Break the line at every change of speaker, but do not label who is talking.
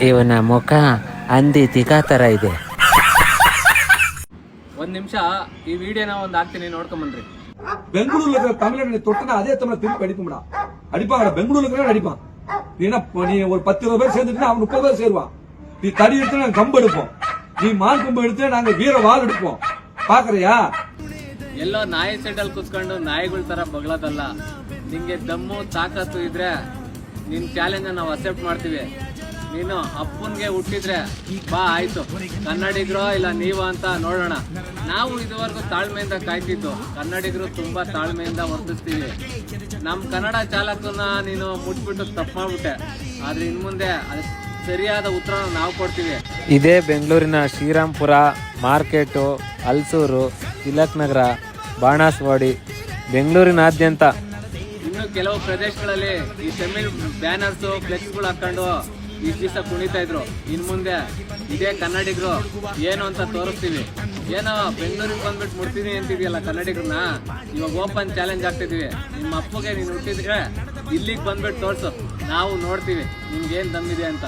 ಇವನ ಮುಖ ಹಂದಿ ತಿಕಾ ತರ ಇದೆ.
ಒಂದ್ ನಿಮಿಷ ಈ ವಿಡಿಯೋನ ಒಂದ್ ಹಾಕ್ತೀನಿ ನೋಡ್ಕೊಂಬನ್ರಿ.
பெங்களூர்ல இருக்கிற தமிழனை தொட்டனா அதே தமிழ் திருப்பி அடிப்போம்டா. அடிப்பாங்கடா, பெங்களூர்ல இருக்கிற அடிப்பான். நீ ஒரு 10-20 பேர் சேர்ந்துட்டு அவன் 30 பேர் சேருவான். நீ தடி எடுத்து நாங்க கம்பு எடுப்போம், நீ மான் கம்பு எடுத்து நாங்க வீர வாள் எடுப்போம். பாக்குறியா?
ಎಲ್ಲೋ ನಾಯಿ ಸೆಟಲ್ ಕುತ್ಕೊಂಡು ನಾಯಿಗಳ ತರ ಬಗ್ಲದಲ್ಲ. ನಿಂಗೆ ದಮ್ಮು ತಾಕತ್ತು ಇದ್ರೆ ನಿನ್ ಚಾಲೆಂಜ್ ನಾವು ಅಕ್ಸೆಪ್ಟ್ ಮಾಡ್ತೀವಿ. ನೀನು ಅಪ್ಪನ್ಗೆ ಹುಟ್ಟಿದ್ರೆ ಬಾ, ಆಯ್ತು, ಕನ್ನಡಿಗರೋ ಇಲ್ಲ ನೀವು ಅಂತ ನೋಡೋಣ. ನಾವು ಇದುವರೆಗೂ ತಾಳ್ಮೆಯಿಂದ ಕಾಯ್ತಿದ್ದು, ಕನ್ನಡಿಗರು ತುಂಬಾ ತಾಳ್ಮೆಯಿಂದ ವರ್ತಿಸ್ತೀವಿ. ನಮ್ ಕನ್ನಡ ಚಾಲಕನ ನೀನು ಮುಟ್ಬಿಟ್ಟು ತಪ್ಪು ಮಾಡ್ಬಿಟ್ಟೆ, ಆದ್ರೆ ಇನ್ ಮುಂದೆ ಸರಿಯಾದ ಉತ್ತರ ನಾವು ಕೊಡ್ತೀವಿ.
ಇದೇ ಬೆಂಗಳೂರಿನ ಶ್ರೀರಾಮ್ಪುರ ಮಾರ್ಕೆಟು, ಹಲ್ಸೂರು, ತಿಲಕ್ ನಗರ, ಬಾಣಸ್ವಾಡಿ, ಬೆಂಗಳೂರಿನಾದ್ಯಂತ
ಇನ್ನು ಕೆಲವು ಪ್ರದೇಶಗಳಲ್ಲಿ ಈ ತಮಿಳ್ ಬ್ಯಾನರ್ಸ್ ಫ್ಲೆಕ್ಸ್ಗಳು ಹಾಕೊಂಡು ಈ ದಿವಸ ಕುಣಿತಾ ಇದ್ರು. ಇನ್ ಮುಂದೆ ಇದೇ ಕನ್ನಡಿಗರು ಏನು ಅಂತ ತೋರಿಸ್ತೀವಿ. ಏನೋ ಬೆಂಗಳೂರಿಗೆ ಬಂದ್ಬಿಟ್ಟು ಮುಟ್ತೀನಿ ಅಂತಿದೆಯಲ್ಲ ಕನ್ನಡಿಗರನ್ನ, ಇವಾಗ ಓಪನ್ ಚಾಲೆಂಜ್ ಆಗ್ತಿದೀವಿ. ನಿಮ್ಮ ಅಪ್ಪಗೆ ನೀನು ಹುಟ್ಟಿದ್ರೆ ಇಲ್ಲಿಗೆ ಬಂದ್ಬಿಟ್ಟು ತೋರ್ಸು, ನಾವು ನೋಡ್ತೀವಿ ನಿಮ್ಗೆ ಏನ್ ದಮ್ಮಿದೆ ಅಂತ.